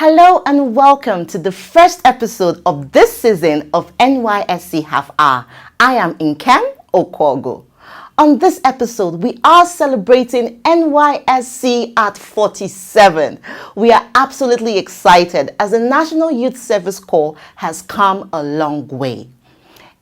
Hello and welcome to the first episode of this season of NYSC Half Hour. I am Nkem Okwogo. On this episode, we are celebrating NYSC at 47. We are absolutely excited as the National Youth Service Corps has come a long way.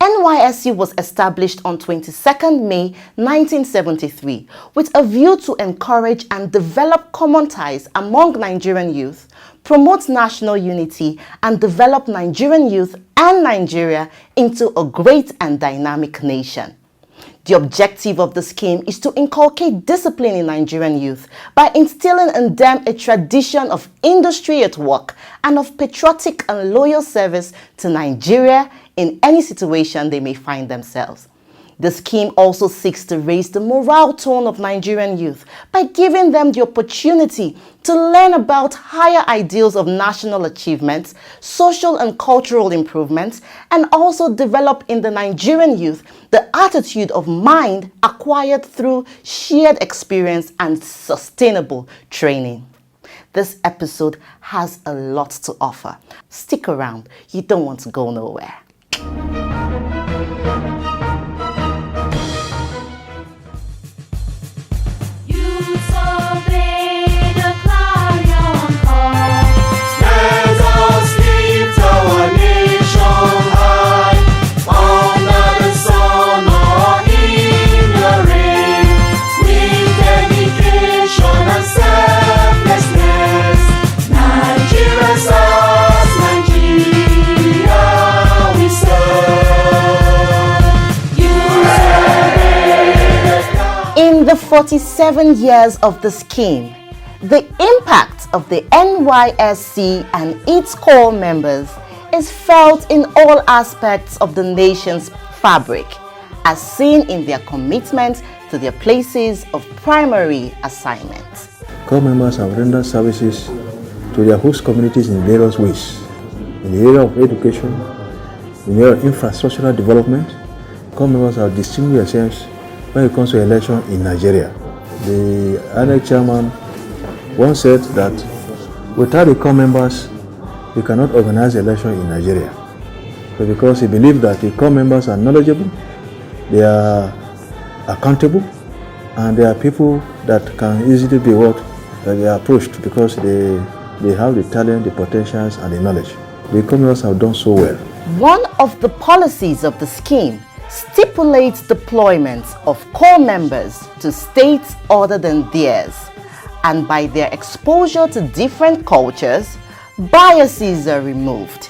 NYSC was established on 22nd May 1973 with a view to encourage and develop common ties among Nigerian youth, promote national unity, and develop Nigerian youth and Nigeria into a great and dynamic nation. The objective of the scheme is to inculcate discipline in Nigerian youth by instilling in them a tradition of industry at work and of patriotic and loyal service to Nigeria in any situation they may find themselves. The scheme also seeks to raise the morale tone of Nigerian youth by giving them the opportunity to learn about higher ideals of national achievements, social and cultural improvements, and also develop in the Nigerian youth the attitude of mind acquired through shared experience and sustainable training. This episode has a lot to offer. Stick around, you don't want to go nowhere. In the 47 years of the scheme, the impact of the NYSC and its core members is felt in all aspects of the nation's fabric, as seen in their commitment to their places of primary assignment. Core members have rendered services to their host communities in various ways. In the area of education, in the area of infrastructural development, core members have distinguished themselves when it comes to election in Nigeria. The ANEC chairman once said that without the core members, we cannot organize election in Nigeria. So because he believed that the core members are knowledgeable, they are accountable, and they are people that can easily be they are approached because they have the talent, the potentials, and the knowledge. The core members have done so well. One of the policies of the scheme stipulates deployment of core members to states other than theirs, and by their exposure to different cultures, biases are removed,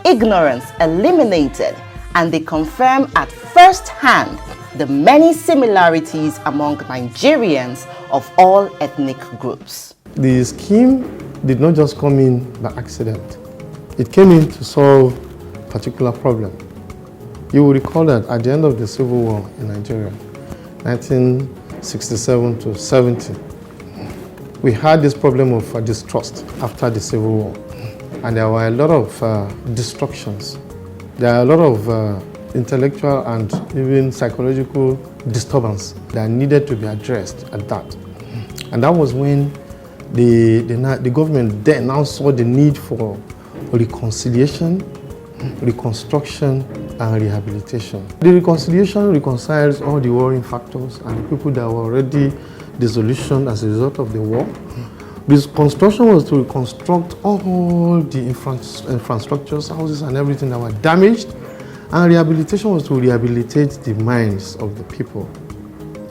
ignorance eliminated, and they confirm at first hand the many similarities among Nigerians of all ethnic groups. The scheme did not just come in by accident. It came in to solve a particular problem. You will recall that at the end of the Civil War in Nigeria, 1967 to 70, we had this problem of distrust after the Civil War. And there were a lot of destructions. There are a lot of intellectual and even psychological disturbance that needed to be addressed at that. And that was when the government then now saw the need for reconciliation, reconstruction, and rehabilitation. The reconciliation reconciles all the warring factors and the people that were already dissolution as a result of the war. This construction was to reconstruct all the infrastructures, houses and everything that were damaged, and rehabilitation was to rehabilitate the minds of the people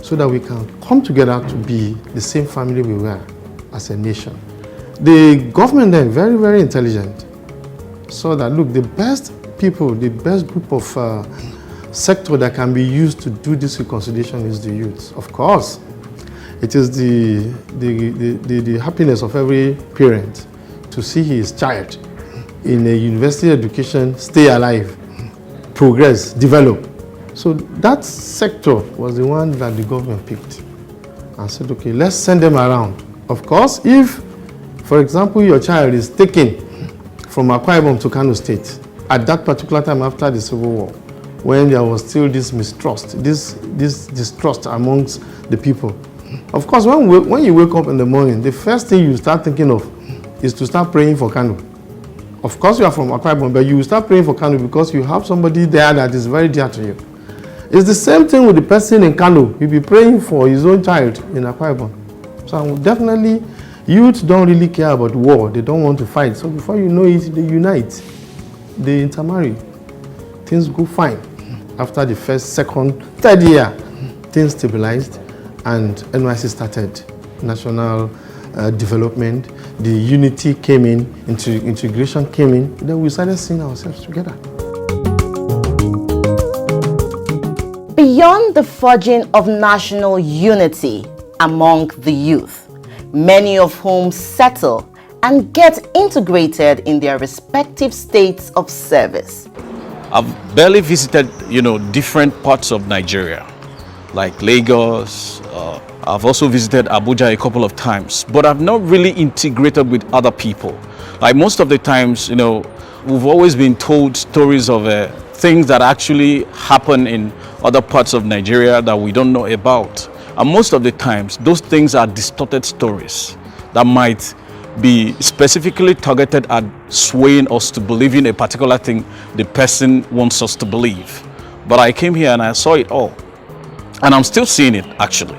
so that we can come together to be the same family we were as a nation. The government then, very, very intelligent, saw that, look, the best people, the best group of sector that can be used to do this reconciliation is the youth. Of course, it is the happiness of every parent to see his child in a university education stay alive, progress, develop. So that sector was the one that the government picked and said, okay, let's send them around. Of course, if, for example, your child is taken from Akwa Ibom to Kano State, at that particular time after the Civil War, when there was still this mistrust, this distrust amongst the people. Of course, when you wake up in the morning, the first thing you start thinking of is to start praying for Kano. Of course, you are from Akwa Ibom, but you will start praying for Kano because you have somebody there that is very dear to you. It's the same thing with the person in Kano. He'll be praying for his own child in Akwa Ibom. So definitely, youth don't really care about war. They don't want to fight. So before you know it, they unite. They intermarry. Things go fine. After the first, second, third year, things stabilized and NYSC started national development. The unity came in, integration came in. Then we started seeing ourselves together. Beyond the forging of national unity among the youth, many of whom settle and get integrated in their respective states of service. I've barely visited, different parts of Nigeria, like Lagos. I've also visited Abuja a couple of times, but I've not really integrated with other people. Like most of the times, we've always been told stories of things that actually happen in other parts of Nigeria that we don't know about. And most of the times, those things are distorted stories that might be specifically targeted at swaying us to believe in a particular thing the person wants us to believe. But I came here and I saw it all. And I'm still seeing it, actually.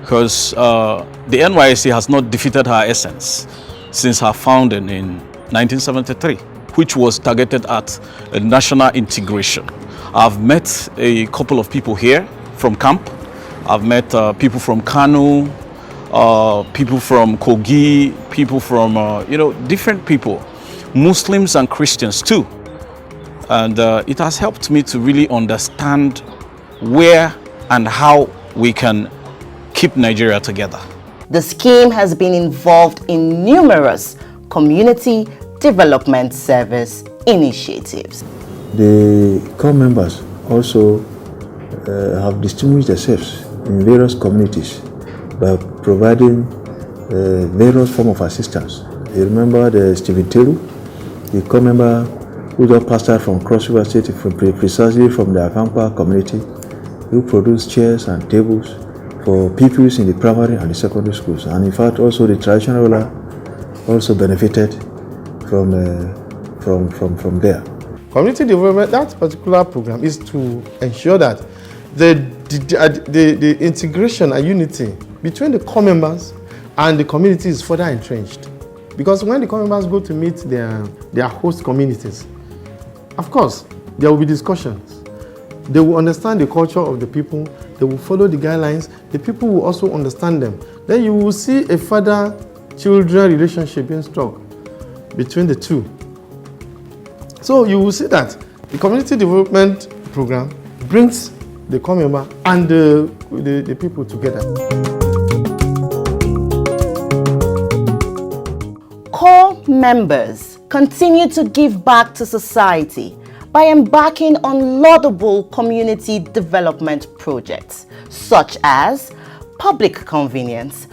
Because the NYSC has not defeated her essence since her founding in 1973, which was targeted at a national integration. I've met a couple of people here from camp. I've met people from Kano, people from Kogi, people from, different people, Muslims and Christians too. And it has helped me to really understand where and how we can keep Nigeria together. The scheme has been involved in numerous community development service initiatives. The core members also have distinguished themselves in various communities by providing various forms of assistance. You remember the Stephen Teru, the core member who just passed out from Cross River State, precisely from the Akampa community, who produced chairs and tables for pupils in the primary and the secondary schools. And in fact, also the traditional ruler also benefited from there. Community development, that particular program is to ensure that the integration and unity between the core members and the community is further entrenched. Because when the core members go to meet their host communities, of course, there will be discussions. They will understand the culture of the people, they will follow the guidelines, the people will also understand them. Then you will see a father-children relationship being struck between the two. So you will see that the community development program brings the core member and the people together. Core members continue to give back to society by embarking on laudable community development projects such as public convenience,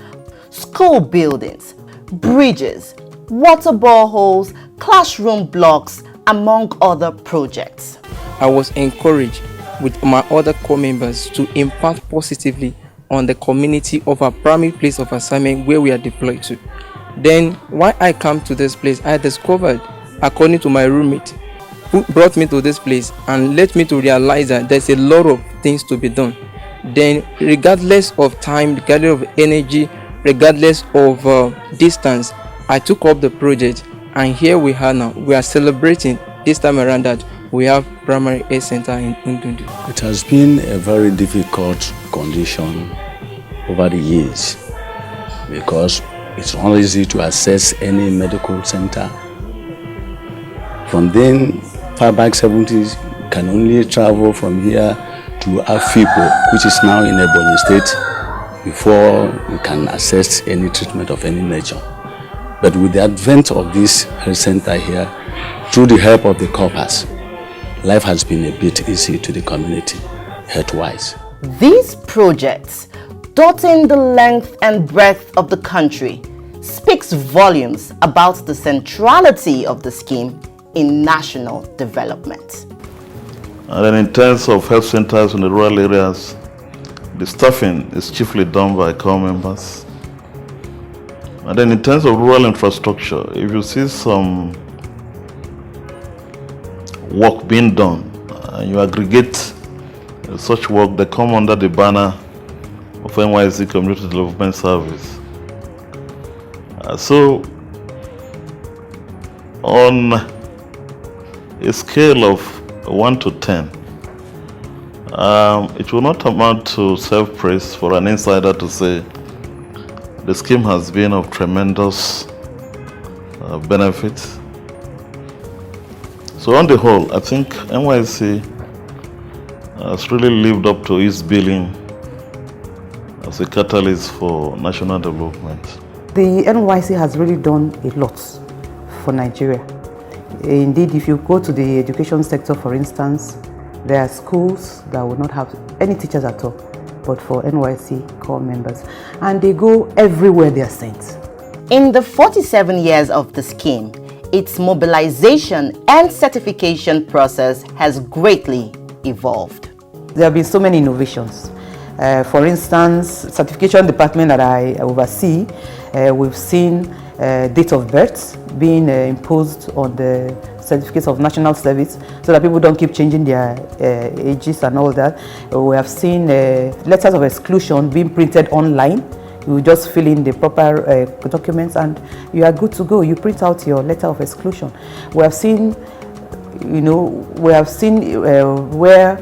school buildings, bridges, water boreholes, classroom blocks, among other projects. I was encouraged with my other core members to impact positively on the community of our primary place of assignment where we are deployed to. Then, when I came to this place, I discovered, according to my roommate, who brought me to this place and led me to realize that there's a lot of things to be done. Then, regardless of time, regardless of energy, regardless of distance, I took up the project, and here we are now. We are celebrating this time around that we have primary health center in Undundu. It has been a very difficult condition over the years because it's not easy to access any medical center. From then, far back 70s, you can only travel from here to Afipo, which is now in Ebonyi State, before you can access any treatment of any nature. But with the advent of this health center here, through the help of the corpus, life has been a bit easy to the community, health-wise. These projects, dotting the length and breadth of the country, speaks volumes about the centrality of the scheme in national development. And then in terms of health centers in the rural areas, the staffing is chiefly done by core members. And then in terms of rural infrastructure, if you see some work being done, and you aggregate such work, they come under the banner of NYSC Community Development Service. So, on a scale of 1 to 10, it will not amount to self-praise for an insider to say the scheme has been of tremendous benefit. So on the whole, I think NYSC has really lived up to its billing as a catalyst for national development. The NYSC has really done a lot for Nigeria. Indeed, if you go to the education sector, for instance, there are schools that will not have any teachers at all, but for NYSC core members. And they go everywhere they are sent. In the 47 years of the scheme, its mobilization and certification process has greatly evolved. There have been so many innovations. For instance, certification department that I oversee, we've seen date of birth being imposed on the certificates of national service so that people don't keep changing their ages and all that. We have seen letters of exclusion being printed online. You just fill in the proper documents and you are good to go. You print out your letter of exclusion. We have seen, where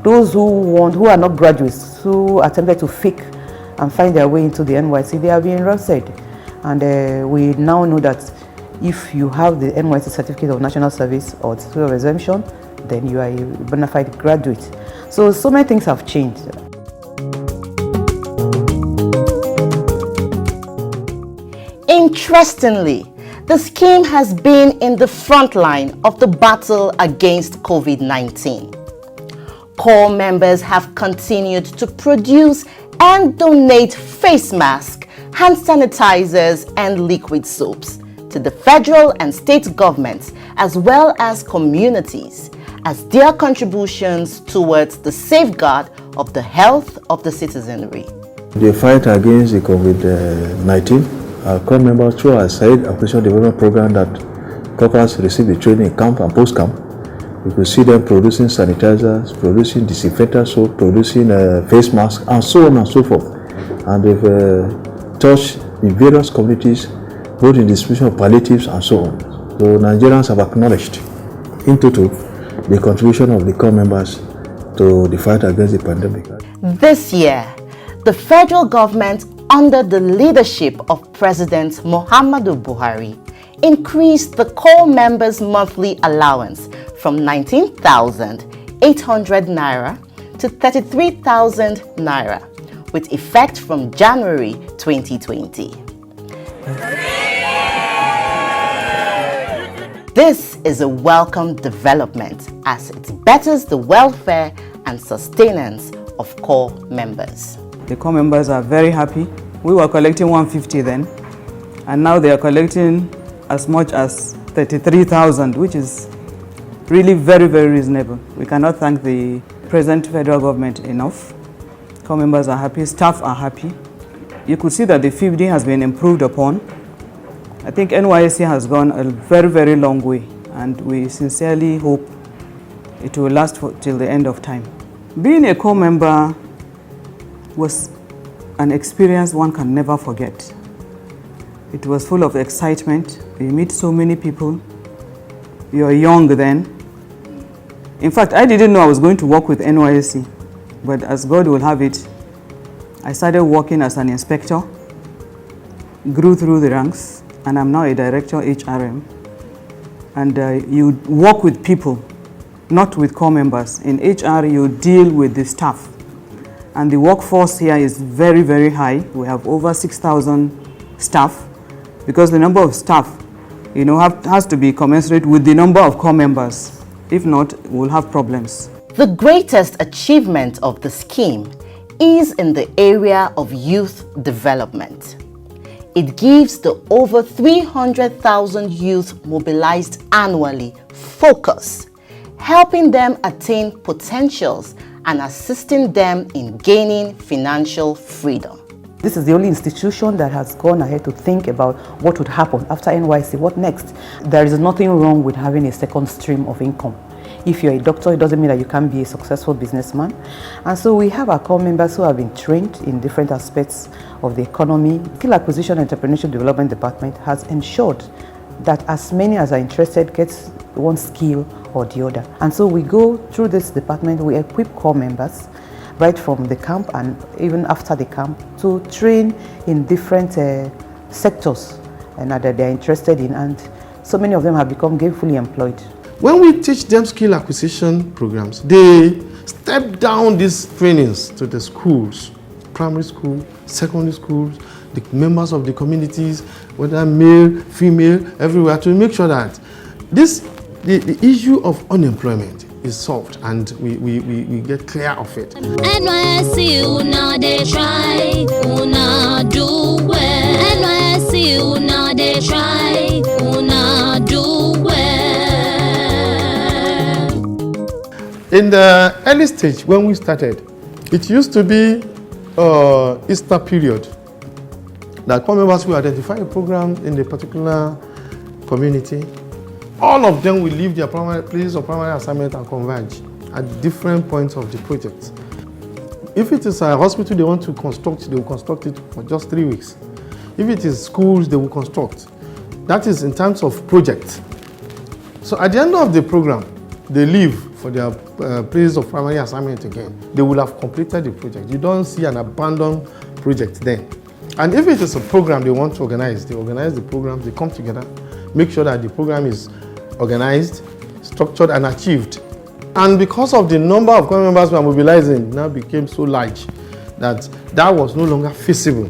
those who are not graduates, who attempted to fake and find their way into the NYSC, they are being arrested. And we now know that if you have the NYSC Certificate of National Service or Certificate of Exemption, then you are a bona fide graduate. So many things have changed. Interestingly, the scheme has been in the front line of the battle against COVID-19. Core members have continued to produce and donate face masks, hand sanitizers, and liquid soaps to the federal and state governments as well as communities as their contributions towards the safeguard of the health of the citizenry. The fight against the COVID-19, our core members through our side operation development program that corporals receive the training camp and post-camp. You could see them producing sanitizers, producing disinfectant soap, producing face masks, and so on and so forth. And they've touched in various communities, both in distribution of palliatives and so on. So Nigerians have acknowledged, in total, the contribution of the core members to the fight against the pandemic. This year, the federal government, under the leadership of President Muhammadu Buhari, increased the core members' monthly allowance from 19,800 naira to 33,000 naira, with effect from January 2020. This is a welcome development as it betters the welfare and sustenance of core members. The core members are very happy. We were collecting 150 then, and now they are collecting as much as 33,000, which is really very, very reasonable. We cannot thank the present federal government enough. Core members are happy, staff are happy. You could see that the feeding has been improved upon. I think NYSC has gone a very, very long way, and we sincerely hope it will last till the end of time. Being a core member was an experience one can never forget. It was full of excitement. You meet so many people. You're young then. In fact, I didn't know I was going to work with NYSC, but as God will have it, I started working as an inspector, grew through the ranks, and I'm now a director HRM. And you work with people, not with core members. In HR, you deal with the staff. And the workforce here is very, very high. We have over 6,000 staff, because the number of staff, has to be commensurate with the number of core members. If not, we'll have problems. The greatest achievement of the scheme is in the area of youth development. It gives the over 300,000 youth mobilized annually focus, helping them attain potentials and assisting them in gaining financial freedom. This is the only institution that has gone ahead to think about what would happen after NYSC, what next. There is nothing wrong with having a second stream of income. If you're a doctor, it doesn't mean that you can't be a successful businessman. And so we have our core members who have been trained in different aspects of the economy. Skill Acquisition and Entrepreneurship Development Department has ensured that as many as are interested gets one skill or the other. And so we go through this department, we equip core members right from the camp and even after the camp to train in different sectors and that they're interested in, and so many of them have become gainfully employed. When we teach them skill acquisition programs, they step down these trainings to the schools, primary school, secondary schools, the members of the communities, whether male, female, everywhere, to make sure that the issue of unemployment is solved and we get clear of it. NYSC, una they try, una do well. NYSC, una they try, una do well. In the early stage, when we started, it used to be Easter period that core members will identify a program in a particular community. All of them will leave their primary place of primary assignment and converge at different points of the project. If it is a hospital they want to construct, they will construct it for just 3 weeks. If it is schools, they will construct. That is in terms of project. So at the end of the program, they leave for their place of primary assignment again. They will have completed the project. You don't see an abandoned project then. And if it is a program they want to organize, they organize the program, they come together, make sure that the program is organized, structured, and achieved. And because of the number of core members we are mobilizing now became so large that was no longer feasible.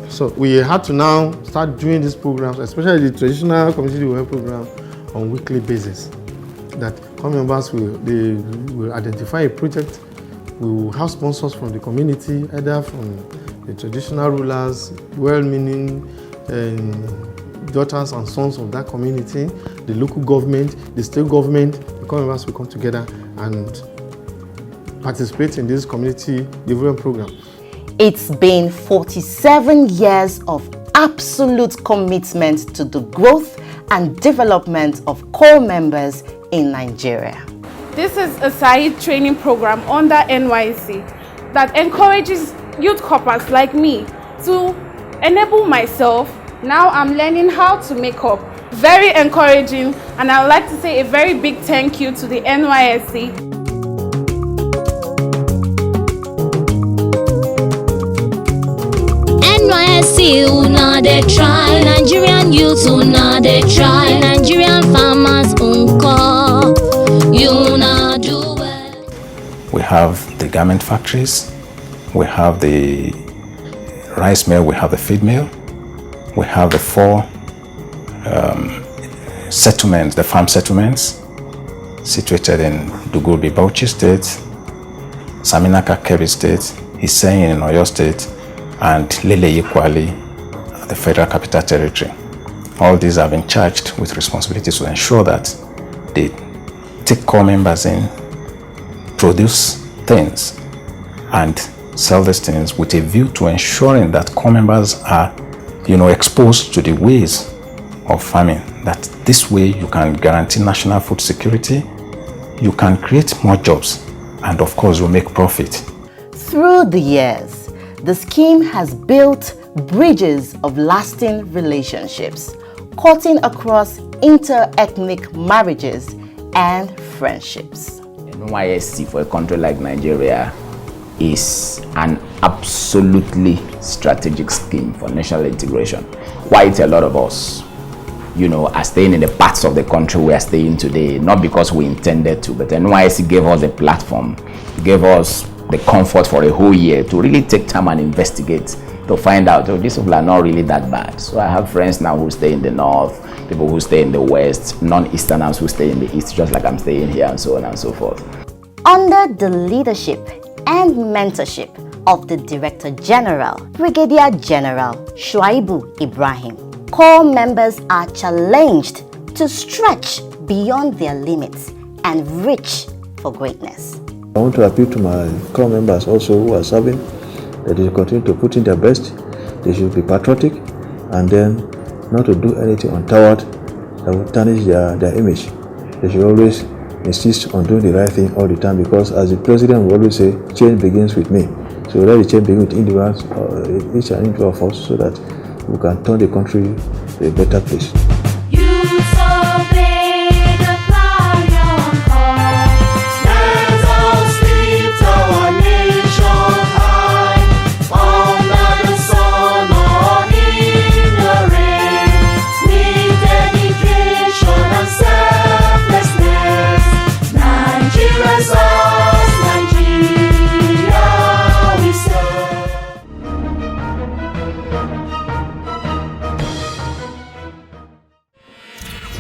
So we had to now start doing these programs, especially the traditional community development program, on weekly basis. That core members will identify a project, we will have sponsors from the community, either from the traditional rulers, well-meaning daughters and sons of that community, the local government, the state government. The core members will come together and participate in this community development program. It's been 47 years of absolute commitment to the growth and development of core members in Nigeria. This is a side training program under NYSC that encourages youth corpers like me to enable myself. Now I'm learning how to make up. Very encouraging, and I would like to say a very big thank you to the NYSC. NYSC, una they try. Nigerian youth, una they try. Nigerian farmers, unko, you una do well. We have the garment factories, we have the rice mill, we have the feed mill, we have the 4 settlements, the farm settlements situated in Dugulbi, Bauchi State, Saminaka, Kebbi State, Iseyin in Oyo State, and Lele Ikwali, the Federal Capital Territory. All these have been charged with responsibility to ensure that they take core members in, produce things, and sell these things with a view to ensuring that core members are, exposed to the ways of farming. That this way you can guarantee national food security, you can create more jobs, and of course you make profit. Through the years, the scheme has built bridges of lasting relationships, cutting across inter-ethnic marriages and friendships. NYSC for a country like Nigeria is an absolutely strategic scheme for national integration. Quite a lot of us, are staying in the parts of the country we are staying today, not because we intended to, but NYSC gave us a platform, gave us the comfort for a whole year to really take time and investigate, to find out, these people are not really that bad. So I have friends now who stay in the north, people who stay in the west, non-Easterners who stay in the east, just like I'm staying here, and so on and so forth. Under the leadership and mentorship of the Director General, Brigadier General Shuaibu Ibrahim, core members are challenged to stretch beyond their limits and reach for greatness. I want to appeal to my core members also who are serving that they continue to put in their best They should be patriotic and then not to do anything untoward that would tarnish their image. They should always insist on doing the right thing all the time, because as the president will always say, change begins with me. So let the change begin with individuals, each and individual of us, so that we can turn the country to a better place.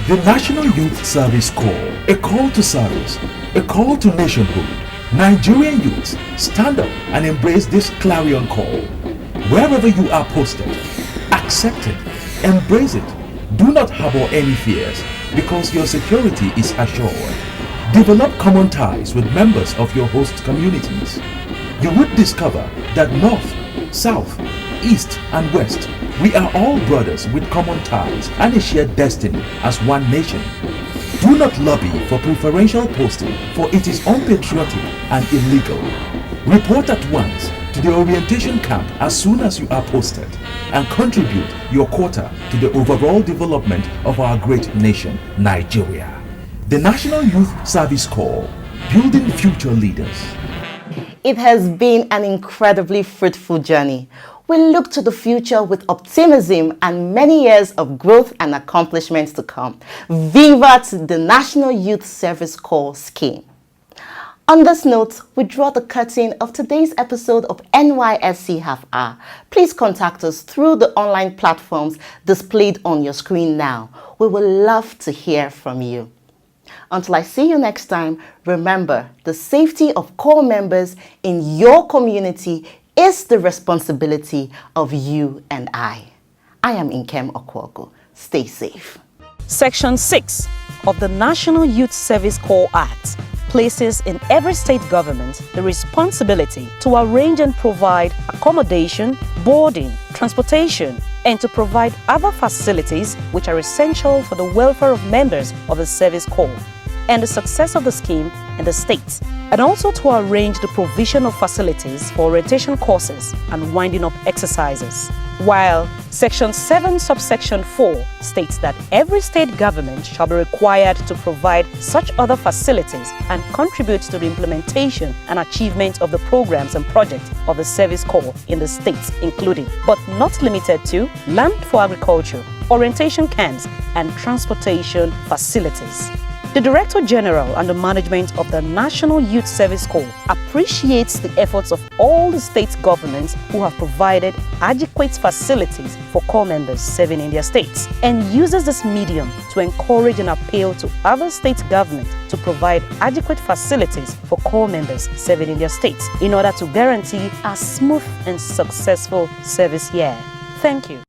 The National Youth Service Corps, a call to service, a call to nationhood. Nigerian youths, stand up and embrace this clarion call. Wherever you are posted, accept it, embrace it. Do not harbor any fears, because your security is assured. Develop common ties with members of your host communities. You would discover that North, South, East and West, we are all brothers with common ties and a shared destiny as one nation. Do not lobby for preferential posting, for it is unpatriotic and illegal. Report at once to the orientation camp as soon as you are posted, and contribute your quota to the overall development of our great nation, Nigeria. The National Youth Service Corps, building future leaders. It has been an incredibly fruitful journey. We look to the future with optimism and many years of growth and accomplishments to come. Viva to the National Youth Service Corps scheme. On this note, we draw the curtain of today's episode of NYSC Half Hour. Please contact us through the online platforms displayed on your screen now. We would love to hear from you. Until I see you next time, remember, the safety of corps members in your community is the responsibility of you and I. I am Nkem Okwogo. Stay safe. Section 6 of the National Youth Service Corps Act places in every state government the responsibility to arrange and provide accommodation, boarding, transportation, and to provide other facilities which are essential for the welfare of members of the service corps and the success of the scheme in the states, and also to arrange the provision of facilities for orientation courses and winding up exercises. While Section 7 subsection 4 states that every state government shall be required to provide such other facilities and contribute to the implementation and achievement of the programs and projects of the service corps in the states, including, but not limited to, land for agriculture, orientation camps, and transportation facilities. The Director General and the management of the National Youth Service Corps appreciates the efforts of all the state governments who have provided adequate facilities for corps members serving in their states, and uses this medium to encourage and appeal to other state governments to provide adequate facilities for corps members serving in their states in order to guarantee a smooth and successful service year. Thank you.